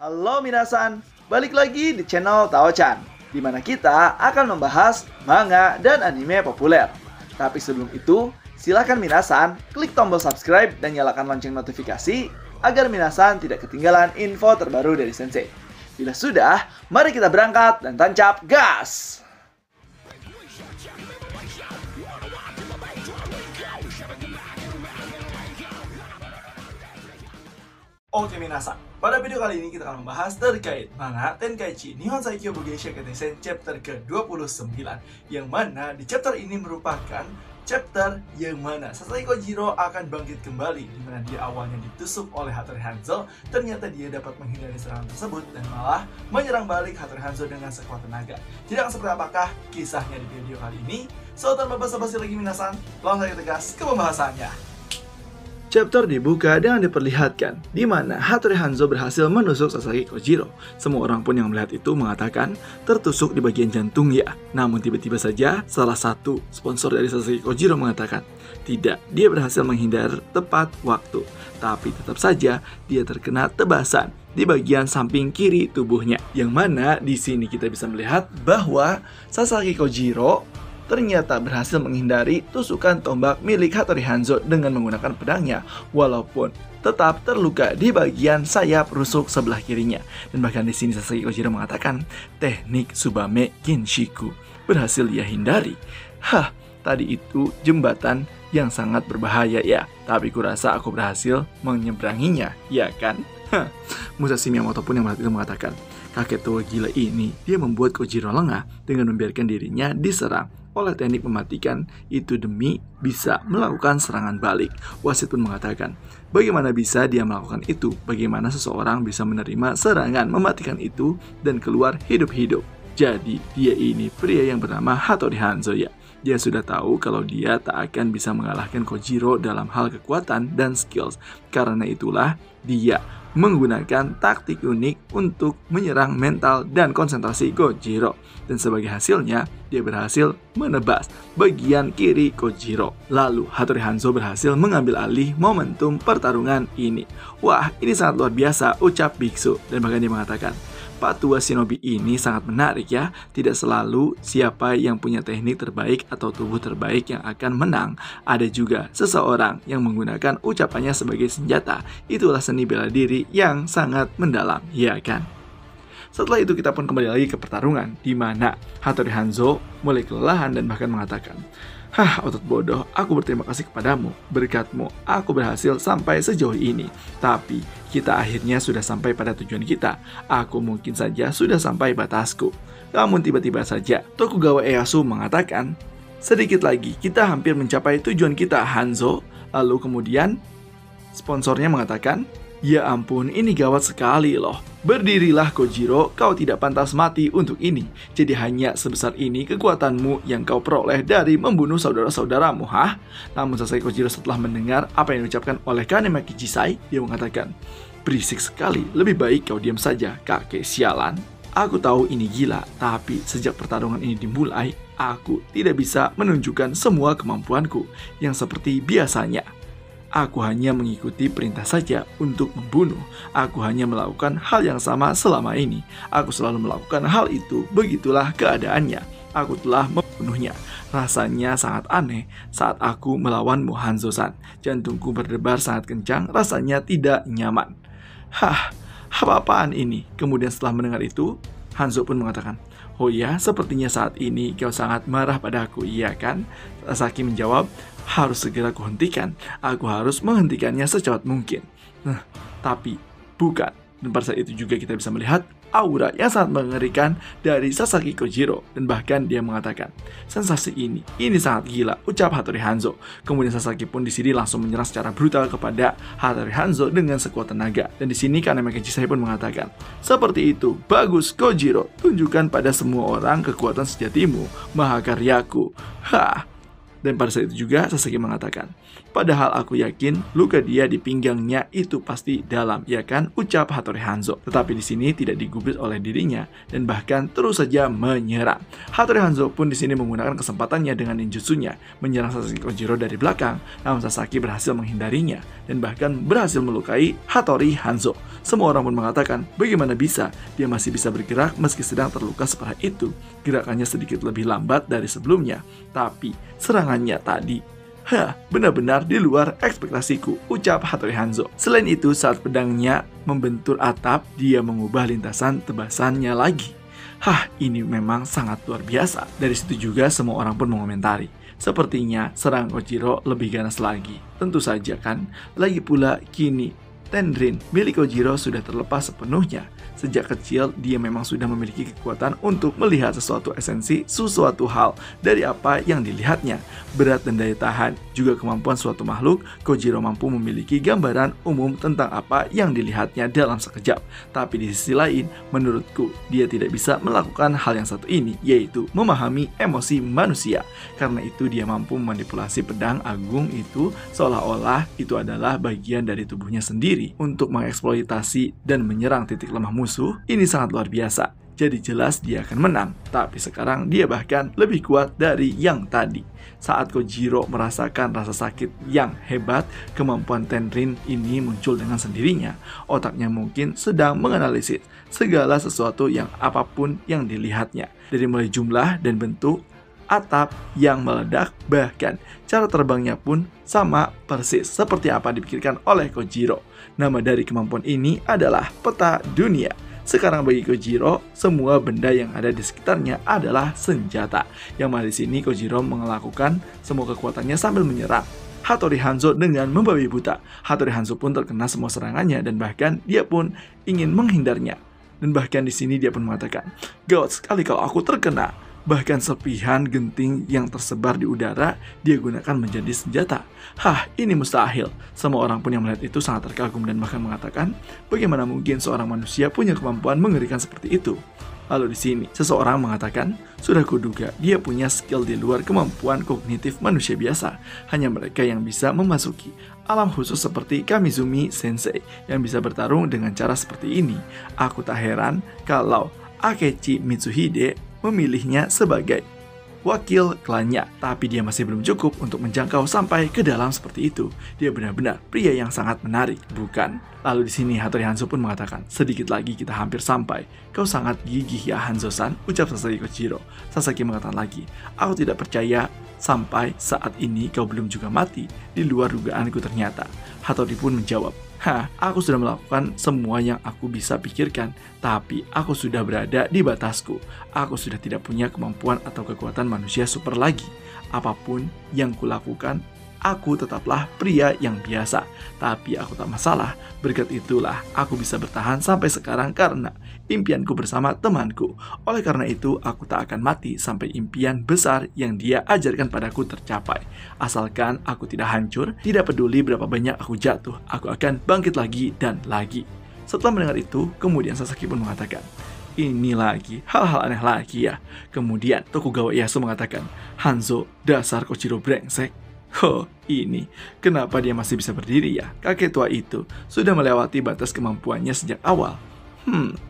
Halo minasan, balik lagi di channel Tao-chan, di mana kita akan membahas manga dan anime populer. Tapi sebelum itu, silahkan minasan klik tombol subscribe dan nyalakan lonceng notifikasi agar minasan tidak ketinggalan info terbaru dari Sensei. Bila sudah, mari kita berangkat dan tancap gas! Oke minasan, pada video kali ini kita akan membahas terkait manga Tenkaichi Nihon Saikyo Bugeisha Kateisen chapter ke-29, yang mana di chapter ini merupakan chapter yang mana Sasaki Kojiro akan bangkit kembali, di mana dia awalnya ditusuk oleh Hattori Hanzo. Ternyata dia dapat menghindari serangan tersebut dan malah menyerang balik Hattori Hanzo dengan sekuat tenaga. Jadi akan seperti apakah kisahnya di video kali ini? So, tanpa basa-basi lagi minasan, langsung saja tegas ke pembahasannya. Chapter dibuka dengan diperlihatkan di mana Hattori Hanzo berhasil menusuk Sasaki Kojiro. Semua orang pun yang melihat itu mengatakan tertusuk di bagian jantung ya. Namun tiba-tiba saja salah satu sponsor dari Sasaki Kojiro mengatakan tidak, dia berhasil menghindar tepat waktu. Tapi tetap saja dia terkena tebasan di bagian samping kiri tubuhnya. Yang mana di sini kita bisa melihat bahwa Sasaki Kojiro ternyata berhasil menghindari tusukan tombak milik Hattori Hanzo dengan menggunakan pedangnya, walaupun tetap terluka di bagian sayap rusuk sebelah kirinya. Dan bahkan di sini Sasaki Kojiro mengatakan teknik Tsubame Kinshiku berhasil dia hindari. Tadi itu jembatan yang sangat berbahaya ya, tapi kurasa aku berhasil menyeberanginya, ya kan? Musashi Miyamoto pun yang melihat itu mengatakan, kakek tua gila ini, dia membuat Kojiro lengah dengan membiarkan dirinya diserang oleh teknik mematikan itu demi bisa melakukan serangan balik. Wasit pun mengatakan, bagaimana bisa dia melakukan itu? Bagaimana seseorang bisa menerima serangan mematikan itu dan keluar hidup-hidup? Jadi dia ini pria yang bernama Hattori Hanzo ya. Dia sudah tahu kalau dia tak akan bisa mengalahkan Kojiro dalam hal kekuatan dan skills. Karena itulah dia menggunakan taktik unik untuk menyerang mental dan konsentrasi Kojiro. Dan sebagai hasilnya, dia berhasil menebas bagian kiri Kojiro. Lalu Hattori Hanzo berhasil mengambil alih momentum pertarungan ini. Wah, ini sangat luar biasa, ucap biksu. Dan bahkan dia mengatakan, Pak Tua Shinobi ini sangat menarik ya. Tidak selalu siapa yang punya teknik terbaik atau tubuh terbaik yang akan menang. Ada juga seseorang yang menggunakan ucapannya sebagai senjata. Itulah seni bela diri yang sangat mendalam, ya kan? Setelah itu kita pun kembali lagi ke pertarungan, di mana Hattori Hanzo mulai kelelahan dan bahkan mengatakan, otot bodoh, aku berterima kasih kepadamu. Berkatmu, aku berhasil sampai sejauh ini. Tapi, kita akhirnya sudah sampai pada tujuan kita. Aku mungkin saja sudah sampai batasku. Namun tiba-tiba saja, Tokugawa Ieyasu mengatakan, sedikit lagi, kita hampir mencapai tujuan kita, Hanzo. Lalu kemudian, sponsornya mengatakan, ya ampun, ini gawat sekali loh. Berdirilah Kojiro, kau tidak pantas mati untuk ini. Jadi hanya sebesar ini kekuatanmu yang kau peroleh dari membunuh saudara-saudaramu, Namun Sasaki Kojiro setelah mendengar apa yang diucapkan oleh Kanemaki Jisai, dia mengatakan, berisik sekali, lebih baik kau diam saja, kakek sialan. Aku tahu ini gila, tapi sejak pertarungan ini dimulai, aku tidak bisa menunjukkan semua kemampuanku yang seperti biasanya. Aku hanya mengikuti perintah saja untuk membunuh. Aku hanya melakukan hal yang sama selama ini. Aku selalu melakukan hal itu, begitulah keadaannya. Aku telah membunuhnya. Rasanya sangat aneh saat aku melawanmu, Hanzo-san. Jantungku berdebar sangat kencang, rasanya tidak nyaman. Apa-apaan ini? Kemudian setelah mendengar itu, Hanzo pun mengatakan, oh ya, sepertinya saat ini kau sangat marah padaku, iya kan? Sasaki menjawab, harus segera kuhentikan. Aku harus menghentikannya secepat mungkin. Tapi bukan. Dan pada saat itu juga kita bisa melihat aura yang sangat mengerikan dari Sasaki Kojiro. Dan bahkan dia mengatakan, sensasi ini sangat gila, ucap Hattori Hanzo. Kemudian Sasaki pun di sini langsung menyerang secara brutal kepada Hattori Hanzo dengan sekuat tenaga. Dan di sini Kanemaki Jisai pun mengatakan, seperti itu, bagus Kojiro, tunjukkan pada semua orang kekuatan sejatimu, mahakaryaku. Dan pada saat itu juga Sasaki mengatakan, Padahal aku yakin luka dia di pinggangnya itu pasti dalam, ya kan? Ucap Hattori Hanzo. Tetapi di sini tidak digubris oleh dirinya dan bahkan terus saja menyerang. Hattori Hanzo pun di sini menggunakan kesempatannya dengan ninjutsunya menyerang Sasaki Kojiro dari belakang. Namun Sasaki berhasil menghindarinya dan bahkan berhasil melukai Hattori Hanzo. Semua orang pun mengatakan bagaimana bisa dia masih bisa bergerak meski sedang terluka separah itu. Gerakannya sedikit lebih lambat dari sebelumnya, tapi serangannya tadi benar-benar di luar ekspektasiku, ucap Hattori Hanzo. Selain itu, saat pedangnya membentur atap, dia mengubah lintasan tebasannya lagi. Ini memang sangat luar biasa. Dari situ juga semua orang pun mengomentari. Sepertinya serangan Kojiro lebih ganas lagi. Tentu saja kan, lagi pula kini Tenrin milik Kojiro sudah terlepas sepenuhnya. Sejak kecil, dia memang sudah memiliki kekuatan untuk melihat sesuatu esensi, sesuatu hal dari apa yang dilihatnya. Berat dan daya tahan, juga kemampuan suatu makhluk, Kojiro mampu memiliki gambaran umum tentang apa yang dilihatnya dalam sekejap. Tapi di sisi lain, menurutku, dia tidak bisa melakukan hal yang satu ini, yaitu memahami emosi manusia. Karena itu dia mampu memanipulasi pedang agung itu seolah-olah itu adalah bagian dari tubuhnya sendiri untuk mengeksploitasi dan menyerang titik lemah musuh. Ini sangat luar biasa. Jadi jelas dia akan menang. Tapi sekarang dia bahkan lebih kuat dari yang tadi. Saat Kojiro merasakan rasa sakit yang hebat, kemampuan Tenrin ini muncul dengan sendirinya. Otaknya mungkin sedang menganalisis segala sesuatu yang apapun yang dilihatnya. Dari mulai jumlah dan bentuk atap yang meledak, bahkan cara terbangnya pun sama persis seperti apa dipikirkan oleh Kojiro. Nama dari kemampuan ini adalah peta dunia. Sekarang bagi Kojiro, semua benda yang ada di sekitarnya adalah senjata. Yang mana di sini Kojiro melakukan semua kekuatannya sambil menyerang Hattori Hanzo dengan membabi buta. Hattori Hanzo pun terkena semua serangannya dan bahkan dia pun ingin menghindarnya. Dan bahkan di sini dia pun mengatakan, "Gawat sekali kalau aku terkena." Bahkan serpihan genting yang tersebar di udara dia gunakan menjadi senjata. Ini mustahil. Semua orang pun yang melihat itu sangat terkagum dan bahkan mengatakan, bagaimana mungkin seorang manusia punya kemampuan mengerikan seperti itu? Lalu di sini, seseorang mengatakan, sudah kuduga dia punya skill di luar kemampuan kognitif manusia biasa. Hanya mereka yang bisa memasuki alam khusus seperti Kamizumi Sensei yang bisa bertarung dengan cara seperti ini. Aku tak heran kalau Akechi Mitsuhide memilihnya sebagai wakil klannya, tapi dia masih belum cukup untuk menjangkau sampai ke dalam seperti itu. Dia benar-benar pria yang sangat menarik, bukan? Lalu di sini Hattori Hanzo pun mengatakan, sedikit lagi kita hampir sampai. Kau sangat gigih ya Hanzo-san, ucap Sasaki Kojiro. Sasaki mengatakan lagi, aku tidak percaya sampai saat ini kau belum juga mati. Di luar dugaanku ternyata. Hattori pun menjawab, aku sudah melakukan semua yang aku bisa pikirkan, tapi aku sudah berada di batasku. Aku sudah tidak punya kemampuan atau kekuatan manusia super lagi. Apapun yang kulakukan, aku tetaplah pria yang biasa. Tapi aku tak masalah, berkat itulah aku bisa bertahan sampai sekarang karena impianku bersama temanku. Oleh karena itu, aku tak akan mati sampai impian besar yang dia ajarkan padaku tercapai. Asalkan aku tidak hancur, tidak peduli berapa banyak aku jatuh, aku akan bangkit lagi dan lagi. Setelah mendengar itu, kemudian Sasaki pun mengatakan, ini lagi, hal-hal aneh lagi ya. Kemudian Tokugawa Ieyasu mengatakan, Hanzo, dasar Kojiro brengsek. Ini, kenapa dia masih bisa berdiri ya? Kakek tua itu sudah melewati batas kemampuannya sejak awal.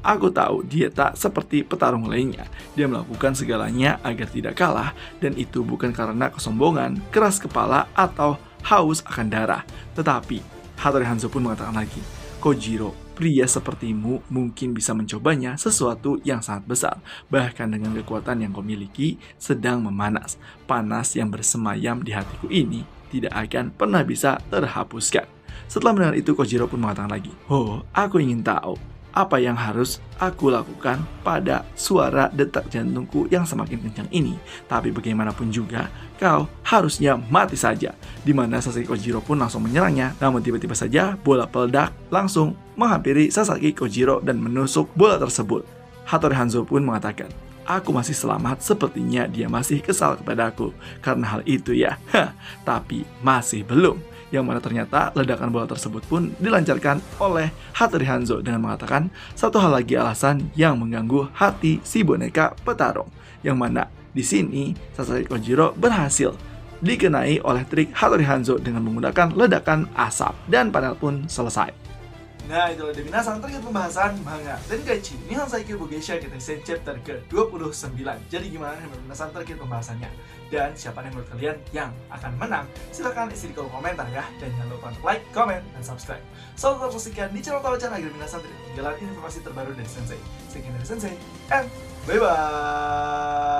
Aku tahu dia tak seperti petarung lainnya. Dia melakukan segalanya agar tidak kalah, dan itu bukan karena kesombongan, keras kepala, atau haus akan darah. Tetapi, Hattori Hanzo pun mengatakan lagi, Kojiro, pria sepertimu mungkin bisa mencobanya sesuatu yang sangat besar. Bahkan dengan kekuatan yang kau miliki sedang memanas. Panas yang bersemayam di hatiku ini tidak akan pernah bisa terhapuskan. Setelah mendengar itu, Kojiro pun mengatakan lagi, aku ingin tahu apa yang harus aku lakukan pada suara detak jantungku yang semakin kencang ini. Tapi bagaimanapun juga, kau harusnya mati saja. Dimana Sasaki Kojiro pun langsung menyerangnya. Namun tiba-tiba saja bola peledak langsung menghampiri Sasaki Kojiro dan menusuk bola tersebut. Hattori Hanzo pun mengatakan, aku masih selamat, sepertinya dia masih kesal kepadaku karena hal itu ya. Tapi masih belum. Yang mana ternyata ledakan bola tersebut pun dilancarkan oleh Hattori Hanzo dengan mengatakan satu hal lagi alasan yang mengganggu hati si boneka petarung. Yang mana di sini Sasaki Kojiro berhasil dikenai oleh trik Hattori Hanzo dengan menggunakan ledakan asap, dan panel pun selesai. Nah, itulah dia minasan terkait pembahasan manga Tenkaichi Nihon Saikyo Bugeisha Ketesen chapter ke-29. Jadi gimana nih minasan terkait pembahasannya? Dan siapa nih menurut kalian yang akan menang? Silahkan isi di kolom komentar ya. Dan jangan lupa untuk like, comment, dan subscribe. Selalu tetap saksikan di channel Tawa-chan agar minasan tidak ketinggalan informasi terbaru dari Sensei. Sekian dari Sensei, and bye-bye!